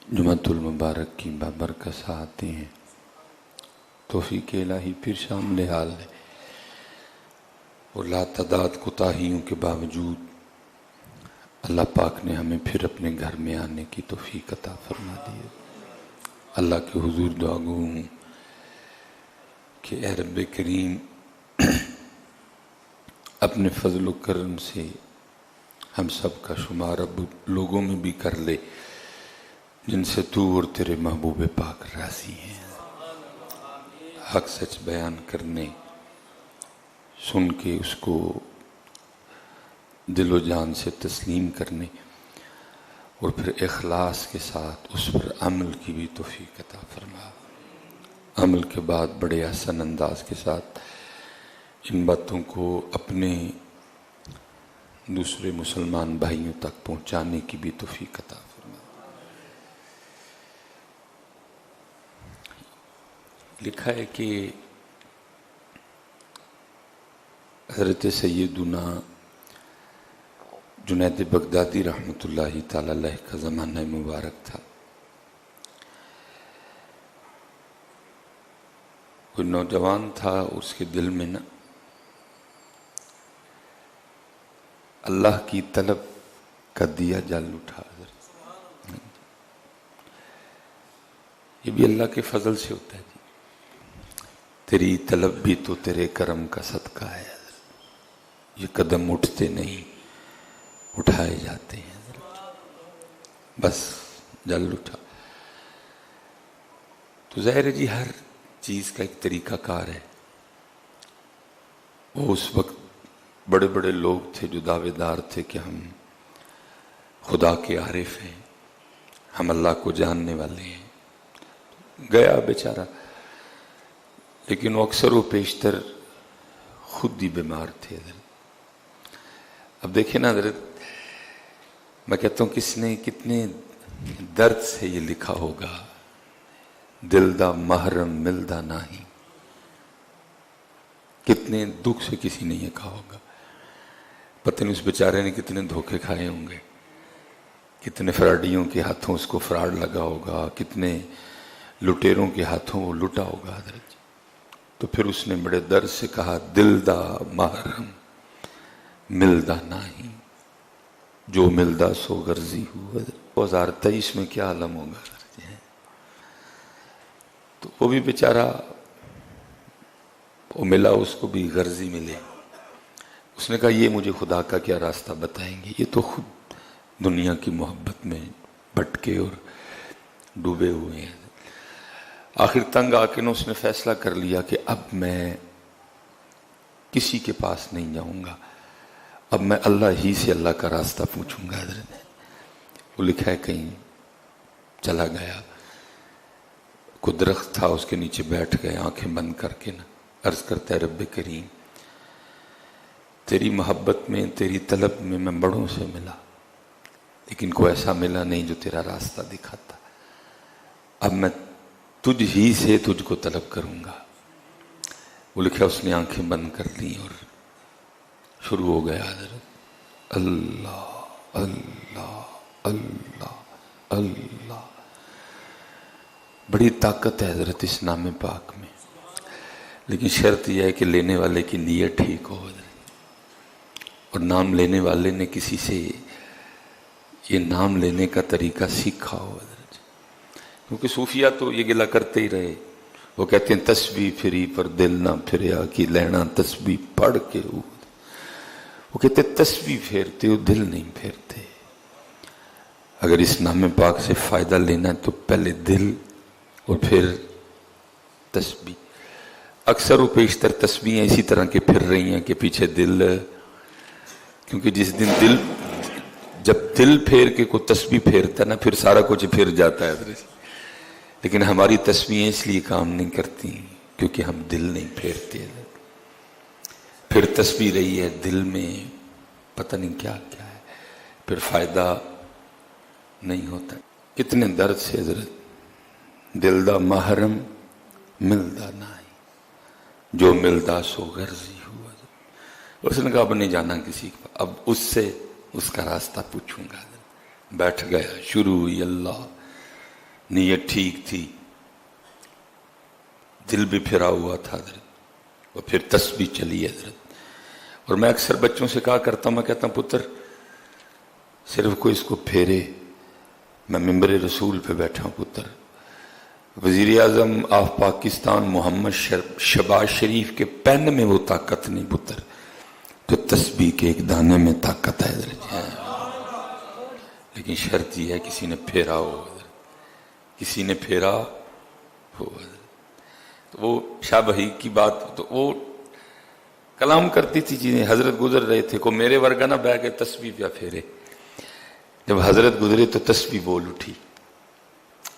جمعۃ المبارک کی بابرکت ساعتیں ہیں، توفیق الہی پھر شامل حال ہے، اور لاتعداد کوتاہیوں کے باوجود اللہ پاک نے ہمیں پھر اپنے گھر میں آنے کی توفیق عطا فرما دی ہے۔ اللہ کے حضور دعا گو ہوں کہ اے رب کریم اپنے فضل و کرم سے ہم سب کا شمار اب لوگوں میں بھی کر لے جن سے تو اور تیرے محبوب پاک راضی ہیں، حق سچ بیان کرنے، سن کے اس کو دل و جان سے تسلیم کرنے، اور پھر اخلاص کے ساتھ اس پر عمل کی بھی توفیق عطا فرما۔ عمل کے بعد بڑے احسن انداز کے ساتھ ان باتوں کو اپنے دوسرے مسلمان بھائیوں تک پہنچانے کی بھی توفیق عطا فرما۔ لکھا ہے کہ حضرت سیدنا جنید بغدادی رحمۃ اللہ تعالی علیہ کا زمانہ مبارک تھا۔ کوئی نوجوان تھا، اس کے دل میں نا اللہ کی طلب کا دیا جل اٹھا۔ یہ بھی اللہ کے فضل سے ہوتا ہے جی، تیری طلب بھی تو تیرے کرم کا صدقہ ہے، یہ قدم اٹھتے نہیں اٹھائے جاتے ہیں، بس جل اٹھا۔ تو ظاہر ہے جی ہر چیز کا ایک طریقہ کار ہے۔ وہ اس وقت بڑے بڑے لوگ تھے جو دعوے دار تھے کہ ہم خدا کے عارف ہیں، ہم اللہ کو جاننے والے ہیں۔ گیا بیچارہ، لیکن وہ اکثر و بیشتر خود ہی بیمار تھے حضرت۔ اب دیکھیں نا حضرت، میں کہتا ہوں کس نے کتنے درد سے یہ لکھا ہوگا، دل دا محرم ملدا نہیں، کتنے دکھ سے کسی نے یہ کہا ہوگا۔ پتہ نہیں اس بیچارے نے کتنے دھوکے کھائے ہوں گے، کتنے فراڈیوں کے ہاتھوں اس کو فراڈ لگا ہوگا، کتنے لٹیروں کے ہاتھوں وہ لٹا ہوگا حضرت۔ تو پھر اس نے بڑے درد سے کہا، دل دا محرم ملدا نہیں، جو ملدا سو غرضی ہوا۔ 2023 میں کیا عالم ہوگا حضرت۔ تو وہ بھی بیچارہ، وہ ملا اس کو بھی غرضی ملے۔ اس نے کہا یہ مجھے خدا کا کیا راستہ بتائیں گے، یہ تو خود دنیا کی محبت میں بھٹکے اور ڈوبے ہوئے ہیں۔ آخر تنگ آ کے اس نے فیصلہ کر لیا کہ اب میں کسی کے پاس نہیں جاؤں گا، اب میں اللہ ہی سے اللہ کا راستہ پوچھوں گا حضرت۔ وہ لکھا ہے کہیں چلا گیا، کوئی درخت تھا اس کے نیچے بیٹھ گئے، آنکھیں بند کر کے نا عرض کرتا ہے، رب کریم تیری محبت میں، تیری طلب میں بڑوں سے ملا، لیکن کوئی ایسا ملا نہیں جو تیرا راستہ دکھاتا۔ اب میں تجھ ہی سے تجھ کو طلب کروں گا۔ وہ لکھا اس نے آنکھیں بند کر لی اور شروع ہو گیا حضرت، اللہ اللہ اللہ اللہ۔ بڑی طاقت ہے حضرت اس نام پاک میں، لیکن شرط یہ ہے کہ لینے والے کی نیت ٹھیک ہو حضرت، اور نام لینے والے نے کسی سے یہ نام لینے کا طریقہ سیکھا ہو حضرت۔ کیونکہ صوفیہ تو یہ گلہ کرتے ہی رہے، وہ کہتے ہیں تسبیح پھری پر دل نہ پھریا کی لینا تسبیح پڑھ کے ہو۔ وہ کہتے ہیں تسبیح پھیرتے ہو دل نہیں پھیرتے۔ اگر اس نام پاک سے فائدہ لینا ہے تو پہلے دل اور پھر تسبیح۔ اکثر و بیشتر تسبیحیں اسی طرح کے پھر رہی ہیں کہ پیچھے دل، کیونکہ جس دن دل، جب دل پھیر کے کوئی تسبیح پھیرتا ہے نا پھر سارا کچھ پھر جاتا ہے حضرت۔ لیکن ہماری تسبیحیں اس لیے کام نہیں کرتی کیونکہ ہم دل نہیں پھیرتے۔ پھر تسبیح رہی ہے دل میں پتہ نہیں کیا کیا ہے، پھر فائدہ نہیں ہوتا۔ کتنے درد سے حضرت، دل دا محرم ملدا نہیں، جو ملدا سو غرضی ہوا۔ اس نے کہا اب نہیں جانا کسی کو، اب اس سے اس کا راستہ پوچھوں گا۔ بیٹھ گیا، شروع ہوئی اللہ नीयत ठीक थी, दिल भी फिरा हुआ था हजरत, और फिर तस्बीह चली हजरत। और मैं अक्सर बच्चों से कहा करता हूँ, मैं कहता हूँ पुत्र सिर्फ कोई इसको फेरे, मैं मिंबर रसूल पे बैठा हूँ पुत्र, वजीर आजम ऑफ पाकिस्तान मोहम्मद शहबाज शरीफ के पेन में वो ताकत नहीं पुत्र जो तस्बीह के एक दाने में ताकत है हजरत। लेकिन शर्त यह है किसी ने फेरा हो, किसी ने फेरा हो। तो वो शाह भाई की बात, तो वो कलाम करती थी चीजें, हजरत गुजर रहे थे, को मेरे वर्गा ना बह के तस्बीह या फेरे। जब हजरत गुजरे तो तस्बीह बोल उठी।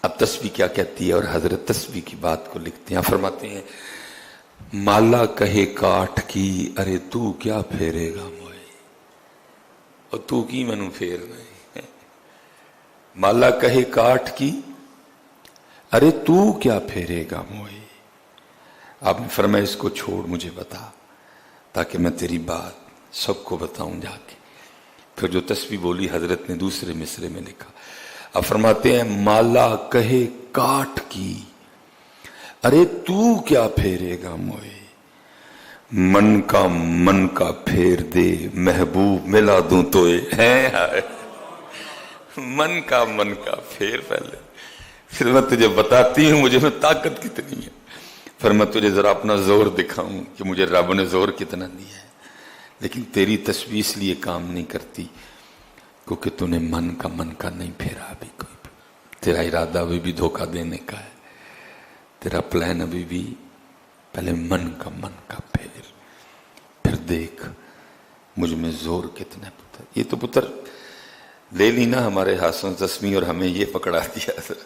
अब तस्बीह क्या कहती है, और हजरत तस्बीह की बात को लिखते हैं, फरमाते हैं माला कहे काठ की अरे तू क्या फेरेगा मोए, और तू की मैनू फेर नहीं। माला कहे काठ की अरे तू क्या फेरेगा मोए। आपने फरमाया इसको छोड़ मुझे बता, ताकि मैं तेरी बात सबको बताऊं जाके। फिर जो तस्बीह बोली हजरत ने दूसरे मिसरे में लिखा। अब फरमाते हैं माला कहे काठ की अरे तू क्या फेरेगा मोए, मन का फेर दे महबूब मिला दूं तोए। है मन का फेर पहले, फिर मैं तुझे बताती हूं मुझे में ताकत कितनी है, फिर मैं तुझे जरा अपना जोर दिखाऊं कि मुझे रब ने जोर कितना दिया है। लेकिन तेरी तस्वीर इसलिए काम नहीं करती क्योंकि तूने मन का नहीं फेरा अभी कोई भी। तेरा इरादा अभी भी धोखा देने का है, तेरा प्लान अभी भी, पहले मन का फेर, फिर देख मुझ में जोर कितना है पुत्र। ये तो पुत्र ले ली ना हमारे हाथों तस्वीर, और हमें ये पकड़ा दिया सर,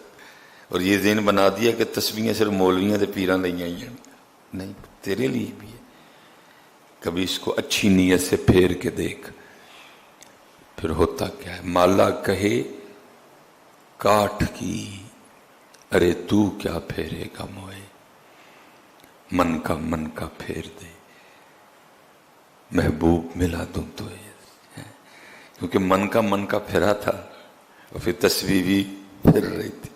और ये ज़हन बना दिया कि तस्वीरें सिर्फ मौलवियां से पीरां लईयां ही हैं। नहीं, तेरे लिए भी है। कभी इसको अच्छी नीयत से फेर के देख, फिर होता क्या है। माला कहे काठ की अरे तू क्या फेरेगा मोए, मन का फेर दे महबूब मिला दूं तो। क्योंकि मन का फेरा था, और फिर तस्वीर भी फिर रही थी।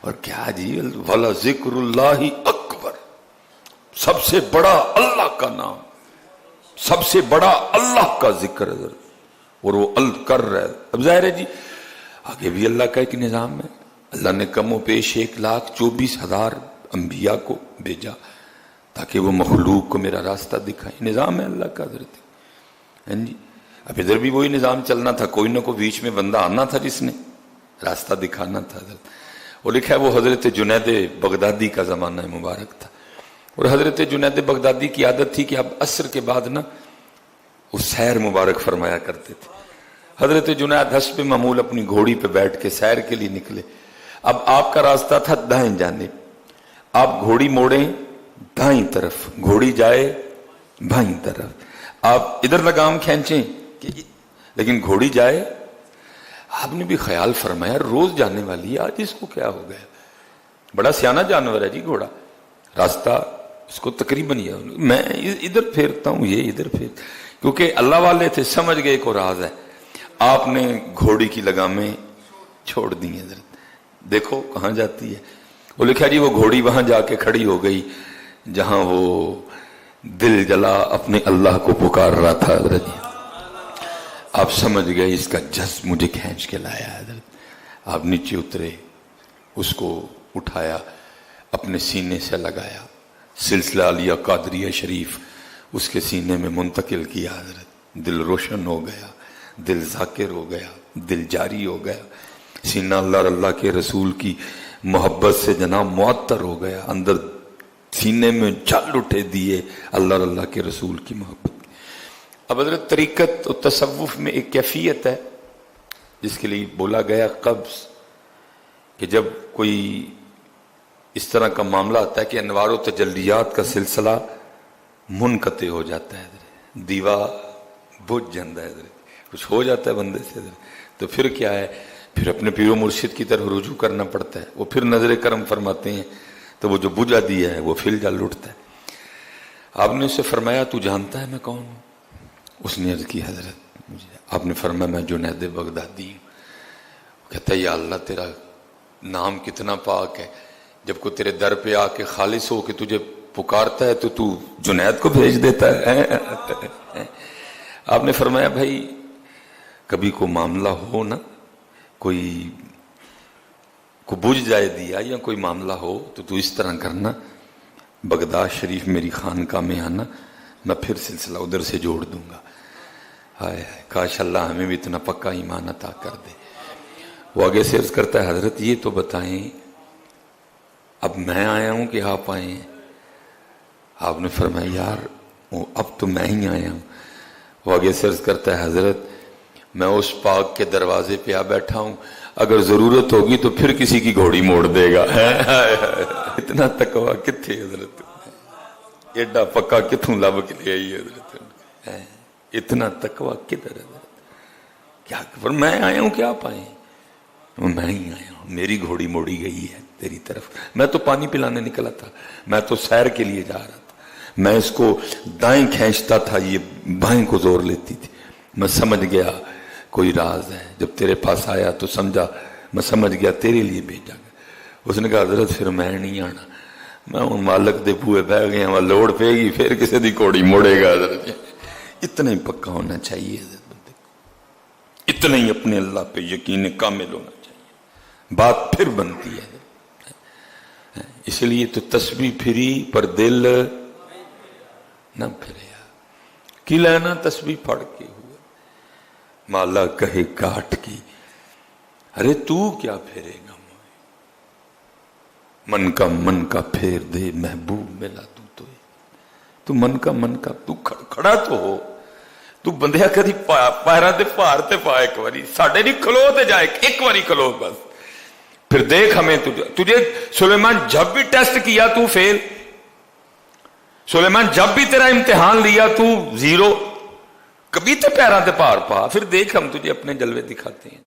और क्या जी, वाला जिक्रुल्लाही अकबर, सबसे बड़ा अल्लाह का नाम, सबसे बड़ा अल्लाह का जिक्र है, और वो कर रहा है। अब जाहिर है जी आगे भी अल्लाह का एक निजाम है। अल्लाह ने कमो पेश 1,24,000 अंबिया को भेजा ताकि वो मखलूक को मेरा रास्ता दिखाए। निजाम है अल्लाह का हजरत। हैं जी, अब इधर भी वही निजाम चलना था, कोई ना कोई बीच में बंदा आना था जिसने रास्ता दिखाना था। वो लिखा है वो हजरत जुनैद बगदादी का जमाना मुबारक था, और हजरत जुनैद बगदादी की आदत थी कि अब असर के बाद ना वो सैर मुबारक फरमाया करते थे। हजरत जुनैद हस्ब मामूल अपनी घोड़ी पे बैठ के सैर के लिए निकले। अब आपका रास्ता था दाएं जानिब, आप घोड़ी मोड़ें दाईं तरफ, घोड़ी जाए बाईं तरफ, आप इधर लगाम खींचें कि, लेकिन घोड़ी जाए। आपने भी ख्याल फरमाया रोज जाने वाली है, आज इसको क्या हो गया, बड़ा सियाना जानवर है जी घोड़ा, रास्ता इसको तकरीबन ही है, मैं इधर फेरता हूं ये इधर फेर, क्योंकि अल्लाह वाले थे, समझ गए को राज है। आपने घोड़ी की लगामें छोड़ दी है, देखो कहां जाती है। वो लिखा जी वो घोड़ी वहां जाके खड़ी हो गई जहां वो दिल जला अपने अल्लाह को पुकार रहा था। हजरत आप समझ गए इसका जज्ब मुझे खींच के लाया। हजरत आप नीचे उतरे, उसको उठाया, अपने सीने से लगाया, सिलसिला अलिया कादरिया शरीफ उसके सीने में मुंतकिल किया। हजरत दिल रोशन हो गया, दिल जाकिर हो गया, दिल जारी हो गया, सीना अल्लाह अल्लाह के रसूल की मोहब्बत से जनाब मुअत्तर हो गया, अंदर सीने में जल उठे दिए अल्लाह अल्लाह के रसूल की मोहब्बत। अब हजरत तरीकत और तसव्वुफ में एक कैफियत है जिसके लिए बोला गया कब्ज़, कि जब कोई इस तरह का मामला आता है कि अनवार व तजल्लियात का सिलसिला मुनक़ते हो जाता है, दीवा बुझ जाता है, कुछ हो जाता है बंदे से, तो फिर क्या है, फिर अपने पीरो मुर्शिद की तरफ रुजू करना पड़ता है। वो फिर नजर करम फरमाते हैं तो वो जो बुझा दिया है वो फिर जल उठता है। आपने उससे फरमाया तू जानता है मैं कौन हूं? उसने अर्ज की हजरत मुझे। आपने फरमाया मैं जुनैद बगदादी हूं। कहता है या अल्लाह तेरा नाम कितना पाक है। जब कोई तेरे दर पे आके खालिस हो के तुझे पुकारता है तो तू जुनैद को भेज देता है। आपने फरमाया भाई कभी को मामला हो ना, कोई को बुझ जाए दिया या कोई मामला हो तो तू इस तरह करना, बगदाद शरीफ मेरी खानका में आना, मैं फिर सिलसिला उधर से जोड़ दूंगा। हाय हाय, काश अल्लाह हमें भी इतना पक्का ईमान अता कर दे। वो आगे से अर्ज करता है, हजरत ये तो बताएं अब मैं आया हूं कि आप आए हैं? आपने फरमाया यार अब तो मैं ही आया हूं। वो आगे से अर्ज करता है, हजरत मैं उस पाक के दरवाजे पे आ बैठा हूं, अगर जरूरत होगी तो फिर किसी की घोड़ी मोड़ देगा। इतना तकवा किथे हजरत, एडा पक्का किथों लब के ले आई हजरत, इतना तकवा किधर हजरत? क्या पर मैं आया हूं कि आप आए? मैं ही आया हूं, मेरी घोड़ी मोड़ी गई है तेरी तरफ। मैं तो पानी पिलाने निकला था, मैं तो सैर के लिए जा रहा था, मैं इसको दाएं खींचता था, ये बाएं को जोर लेती थी। मैं समझ गया कोई राज है, जब तेरे पास आया तो समझा, मैं समझ गया तेरे लिए भेजा गया। उसने कहा हजरत फिर मैं नहीं आना, मैं हूं मालक दे बूहे बह गया, वहां लोड़ पेगी फिर किसी दी घोड़ी मोड़ेगा। हजरत इतना ही पक्का होना चाहिए हजरत बंदे को, इतना ही अपने अल्लाह पे यकीन कामिल होना चाहिए, बात फिर बनती है। इसलिए तो तस्बीह फिरी पर दिल न फिरे, की लेना तस्बीह पढ़ के हुए माला कहे काट की, अरे तू क्या फेरेगा मन का फेर दे महबूब मिला तू मन का तू खड़ा तो हो, तू बंदिया कदी पैरां ते भार ते पा, एक बारी साडे नहीं खलो ते जा, एक बारी खलो बस, फिर देख हमें तुझे सुलेमान जब भी टेस्ट किया तू फेल, सुलेमान जब भी तेरा इम्तिहान लिया तू जीरो, कभी ते पैरां ते भार पा, फिर देख हम तुझे अपने जलवे दिखाते हैं।